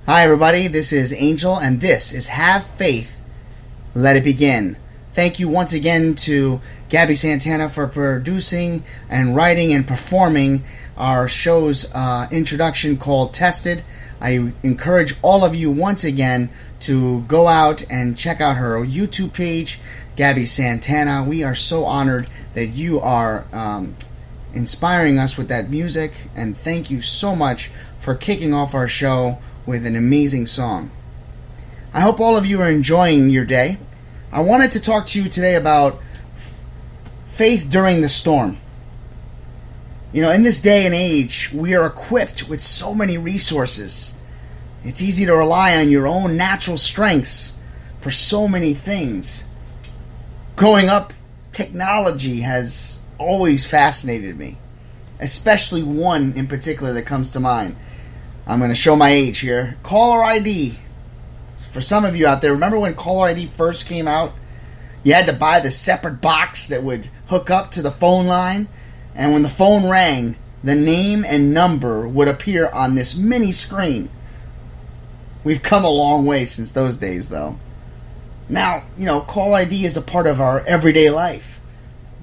Hi everybody, this is Angel and this is Have Faith, Let It Begin. Thank you once again to GABBIE Santana for producing and writing and performing our show's introduction called Tested. I encourage all of you once again to go out and check out her YouTube page, GABBIE Santana. We are so honored that you are inspiring us with that music, and thank you so much for kicking off our show with an amazing song. I hope all of you are enjoying your day. I wanted to talk to you today about faith during the storm. You know, in this day and age, we are equipped with so many resources. It's easy to rely on your own natural strengths for so many things. Growing up, technology has always fascinated me, especially one in particular that comes to mind. I'm going to show my age here. Caller ID. For some of you out there, remember when caller ID first came out? You had to buy the separate box that would hook up to the phone line, and when the phone rang, the name and number would appear on this mini screen. We've come a long way since those days, though. Now, you know, caller ID is a part of our everyday life.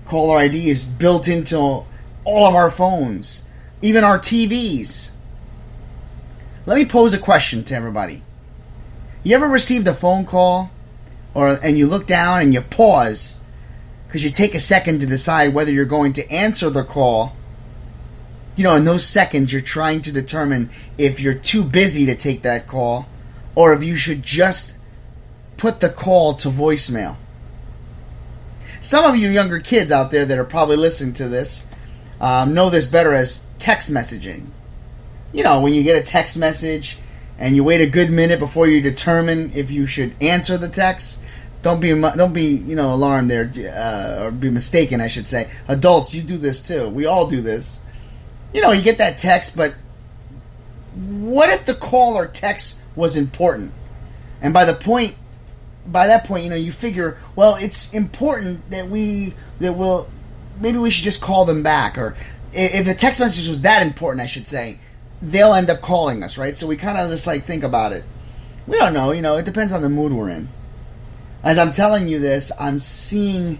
Caller ID is built into all of our phones, even our TVs. Let me pose a question to everybody. You ever received a phone call and you look down and you pause because you take a second to decide whether you're going to answer the call? You know, in those seconds you're trying to determine if you're too busy to take that call or if you should just put the call to voicemail. Some of you younger kids out there that are probably listening to this know this better as text messaging. You know, when you get a text message and you wait a good minute before you determine if you should answer the text. Don't be alarmed there, or be mistaken, I should say. Adults, you do this too. We all do this. You know, you get that text, but what if the call or text was important? And by that point, you know, you figure, well, it's important that maybe we should just call them back, or if the text message was that important, I should say, they'll end up calling us, right? So we kind of just think about it. We don't know, you know, it depends on the mood we're in. As I'm telling you this, I'm seeing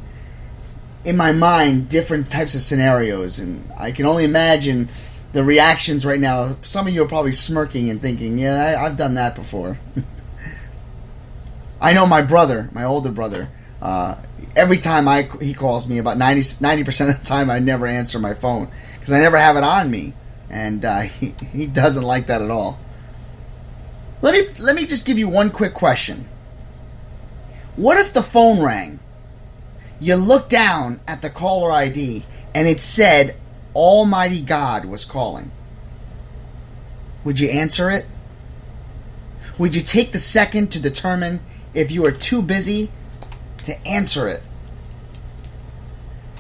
in my mind different types of scenarios, and I can only imagine the reactions right now. Some of you are probably smirking and thinking, yeah, I've done that before. I know my brother, my older brother, every time he calls me, about 90% of the time I never answer my phone because I never have it on me. And he doesn't like that at all. Let me just give you one quick question. What if the phone rang? You looked down at the caller ID and it said Almighty God was calling. Would you answer it? Would you take the second to determine if you are too busy to answer it?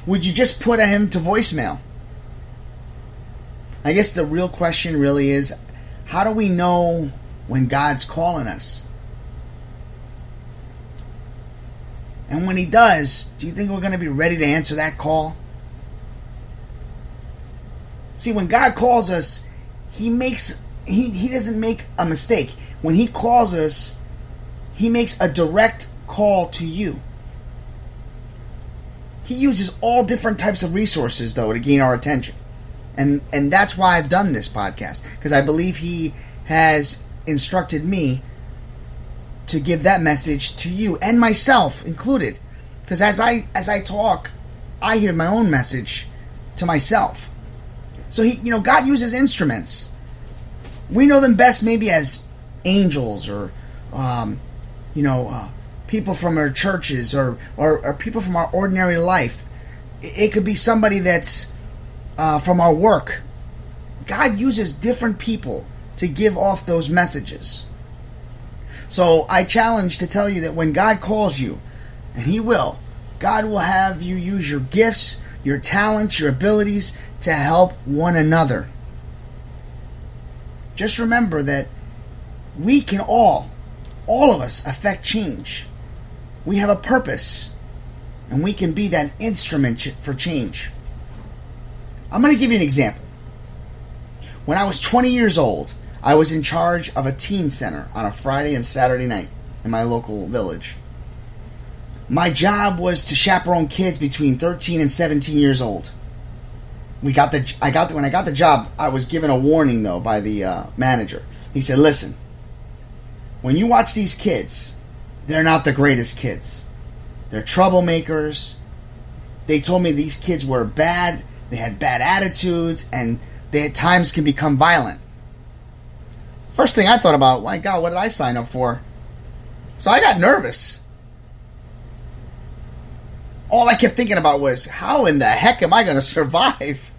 Would you just put him to voicemail? I guess the real question really is, how do we know when God's calling us? And when He does, do you think we're going to be ready to answer that call? See, when God calls us, He doesn't make a mistake. When He calls us, He makes a direct call to you. He uses all different types of resources, though, to gain our attention. And that's why I've done this podcast, because I believe He has instructed me to give that message to you and myself included. Because as I talk, I hear my own message to myself. So God uses instruments. We know them best maybe as angels or people from our churches or people from our ordinary life. It could be somebody that's from our work. God uses different people to give off those messages. So I challenge to tell you that when God calls you, and He will, God will have you use your gifts, your talents, your abilities to help one another. Just remember that we can all of us affect change. We have a purpose, and we can be that instrument for change. I'm going to give you an example. When I was 20 years old, I was in charge of a teen center on a Friday and Saturday night in my local village. My job was to chaperone kids between 13 and 17 years old. When I got the job, I was given a warning though by the manager. He said, "Listen, when you watch these kids, they're not the greatest kids. They're troublemakers. They told me these kids were bad. They had bad attitudes, and they at times can become violent." First thing I thought about, my God, what did I sign up for? So I got nervous. All I kept thinking about was, how in the heck am I going to survive?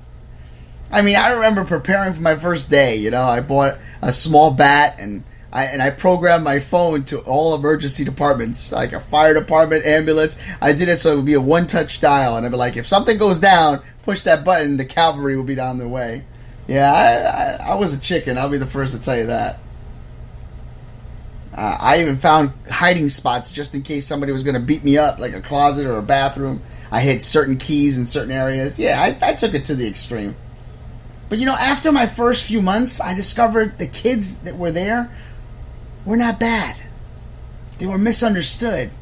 I mean, I remember preparing for my first day. You know, I bought a small bat, and I programmed my phone to all emergency departments, like a fire department, ambulance. I did it so it would be a one-touch dial, and I'd be like, if something goes down, push that button, the cavalry will be down the way. Yeah, I was a chicken. I'll be the first to tell you that. I even found hiding spots just in case somebody was going to beat me up, like a closet or a bathroom. I hid certain keys in certain areas. Yeah, I took it to the extreme. But you know, after my first few months, I discovered the kids that were there were not bad. They were misunderstood.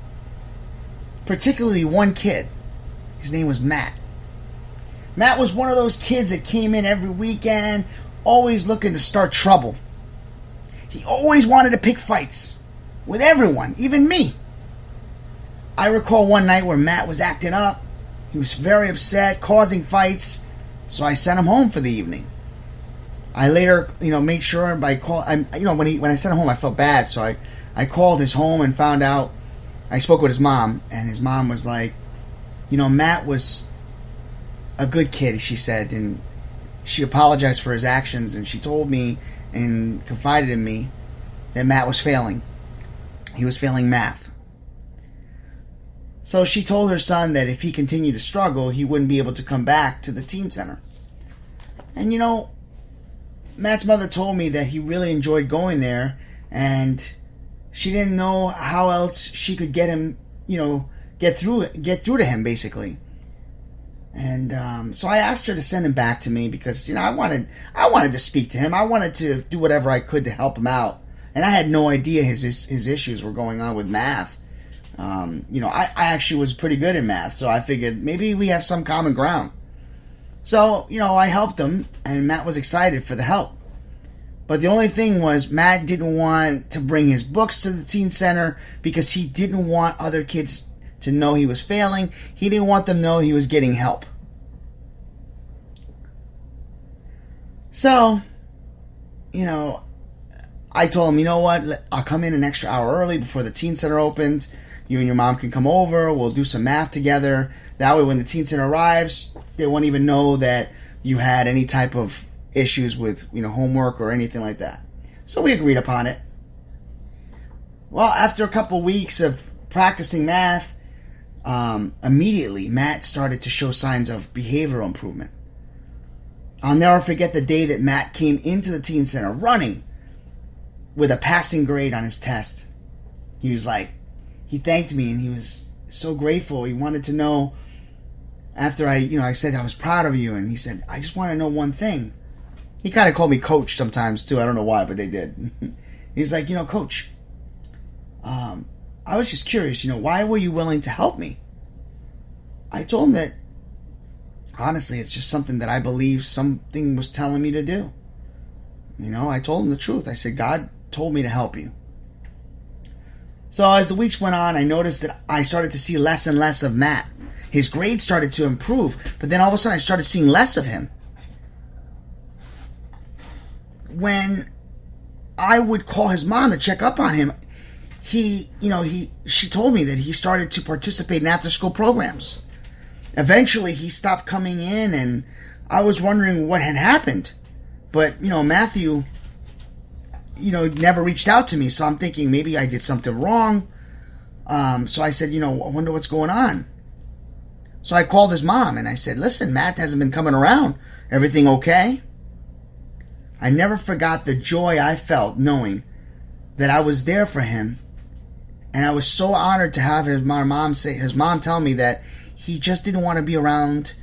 Particularly one kid. His name was Matt. Matt was one of those kids that came in every weekend, always looking to start trouble. He always wanted to pick fights with everyone, even me. I recall one night where Matt was acting up. He was very upset, causing fights, so I sent him home for the evening. I later, made sure by call. When I sent him home, I felt bad, so I called his home and found out. I spoke with his mom, and his mom was like, Matt was a good kid, she said, and she apologized for his actions, and she told me and confided in me that Matt was failing. He was failing math. So she told her son that if he continued to struggle, he wouldn't be able to come back to the teen center. And Matt's mother told me that he really enjoyed going there, and she didn't know how else she could get him, get through to him, basically. And so I asked her to send him back to me because I wanted to speak to him. I wanted to do whatever I could to help him out, and I had no idea his issues were going on with math. I actually was pretty good in math, so I figured maybe we have some common ground. So I helped him, and Matt was excited for the help. But the only thing was, Matt didn't want to bring his books to the teen center because he didn't want other kids to know he was failing. He didn't want them to know he was getting help. So, I told him, you know what, I'll come in an extra hour early before the teen center opened. You and your mom can come over. We'll do some math together. That way when the teen center arrives, they won't even know that you had any type of issues with, homework or anything like that. So we agreed upon it. Well, after a couple weeks of practicing math, immediately Matt started to show signs of behavioral improvement. I'll never forget the day that Matt came into the teen center running with a passing grade on his test. He was like, he thanked me and he was so grateful. He wanted to know after I said I was proud of you, and he said, I just want to know one thing. He kind of called me coach sometimes too. I don't know why, but they did. He's like, coach, I was just curious, why were you willing to help me? I told him that, honestly, it's just something that I believe something was telling me to do. I told him the truth. I said, God told me to help you. So as the weeks went on, I noticed that I started to see less and less of Matt. His grades started to improve, but then all of a sudden I started seeing less of him. When I would call his mom to check up on him, she told me that he started to participate in after-school programs. Eventually, he stopped coming in, and I was wondering what had happened. But, Matthew, never reached out to me, so I'm thinking maybe I did something wrong. So I said, I wonder what's going on. So I called his mom, and I said, listen, Matt hasn't been coming around. Everything okay? I never forgot the joy I felt knowing that I was there for him, and I was so honored to have his mom tell me that he just didn't want to be around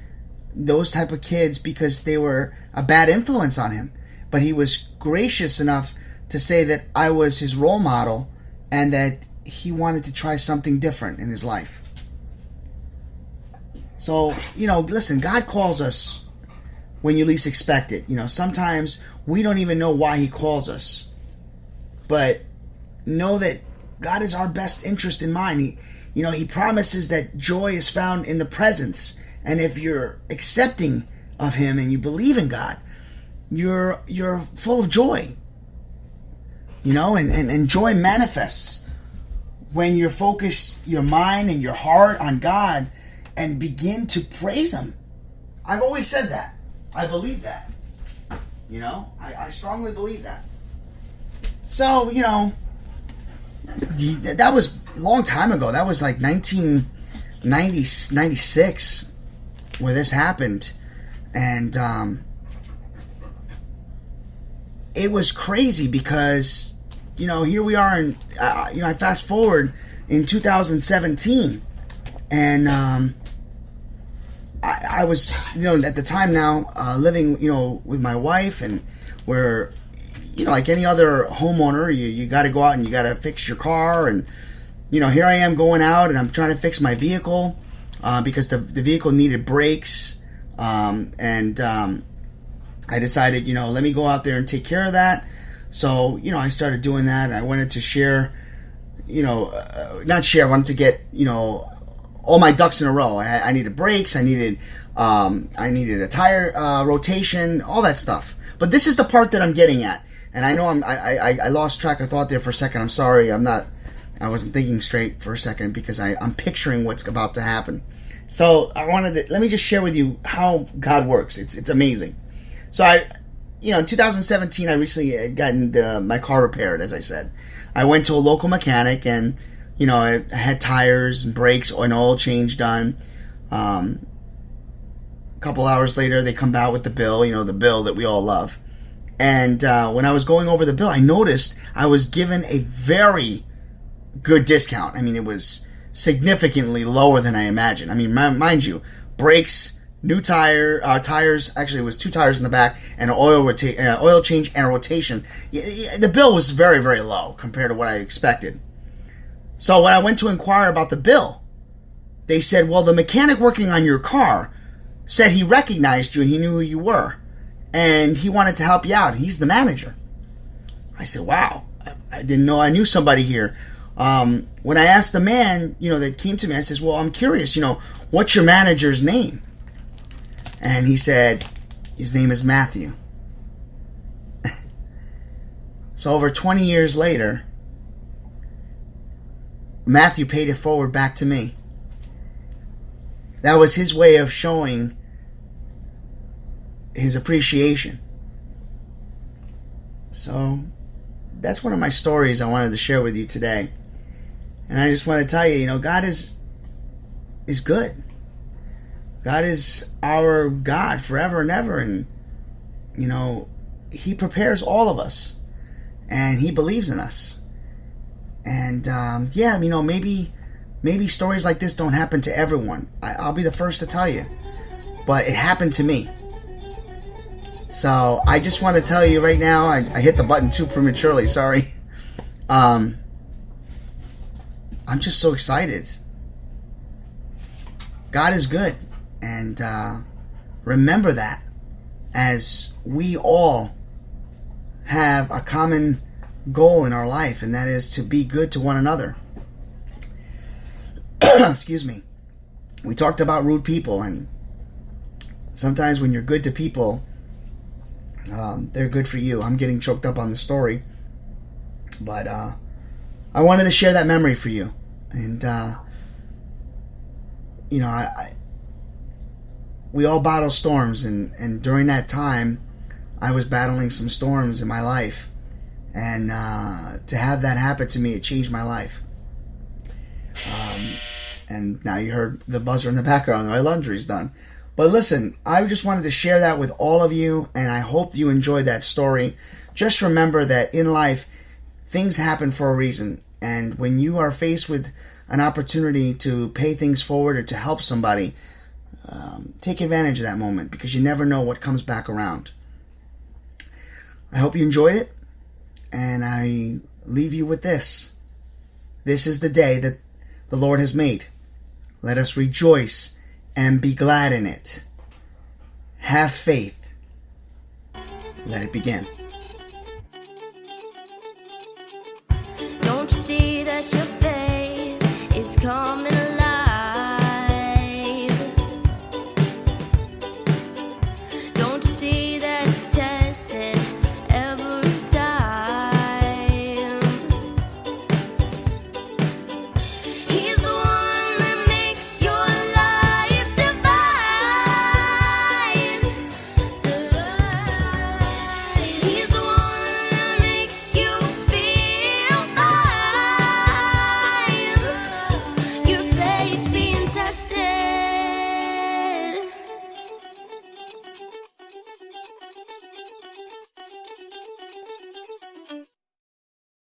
those type of kids because they were a bad influence on him. but he was gracious enough to say that I was his role model and that he wanted to try something different in his life. So, listen, God calls us when you least expect it. Sometimes we don't even know why he calls us. But know that God has our best interest in mind. He promises that joy is found in the presence. And if you're accepting of him and you believe in God, you're full of joy. And joy manifests when you're focused your mind and your heart on God and begin to praise him. I've always said that. I believe that. I strongly believe that. So, that was a long time ago. That was like 1996 where this happened. And it was crazy because, here we are, and I fast forward in 2017, and I was, at the time now, living, with my wife, and we're, like any other homeowner, you got to go out and you got to fix your car, and, here I am going out, and I'm trying to fix my vehicle, because the vehicle needed brakes, and I decided, let me go out there and take care of that. So, I started doing that, and I wanted to share, I wanted to get, all my ducks in a row. I needed brakes, I needed a tire rotation, all that stuff. But this is the part that I'm getting at. And I know I lost track of thought there for a second. I'm sorry, I wasn't thinking straight for a second because I'm picturing what's about to happen. So let me just share with you how God works. It's amazing. So in 2017, I recently had gotten my car repaired, as I said. I went to a local mechanic, and, I had tires and brakes and oil change done. A couple hours later, they come out with the bill, the bill that we all love. And when I was going over the bill, I noticed I was given a very good discount. I mean, it was significantly lower than I imagined. I mean, mind you, brakes, new tires, actually it was 2 tires in the back, and an oil change and a rotation. The bill was very, very low compared to what I expected. So when I went to inquire about the bill, they said, well, the mechanic working on your car said he recognized you and he knew who you were, and he wanted to help you out. He's the manager. I said, wow, I didn't know I knew somebody here. When I asked the man, that came to me, I says, well, I'm curious, what's your manager's name? And he said, his name is Matthew. So over 20 years later, Matthew paid it forward back to me. That was his way of showing his appreciation. So that's one of my stories I wanted to share with you today. And I just want to tell you, God is good. God is our God forever and ever. And, he prepares all of us. And he believes in us. And, maybe stories like this don't happen to everyone. I'll be the first to tell you. But it happened to me. So I just want to tell you right now, I hit the button too prematurely, sorry. I'm just so excited. God is good. And remember that as we all have a common goal in our life, and that is to be good to one another. Excuse me. We talked about rude people, and sometimes when you're good to people, they're good for you. I'm getting choked up on the story, but I wanted to share that memory for you. And we all battle storms, and during that time I was battling some storms in my life, and to have that happen to me, it changed my life. And now you heard the buzzer in the background. My laundry's done. But listen, I just wanted to share that with all of you, and I hope you enjoyed that story. Just remember that in life, things happen for a reason, and when you are faced with an opportunity to pay things forward or to help somebody, take advantage of that moment, because you never know what comes back around. I hope you enjoyed it, and I leave you with this. This is the day that the Lord has made. Let us rejoice and be glad in it. Have faith. Let it begin.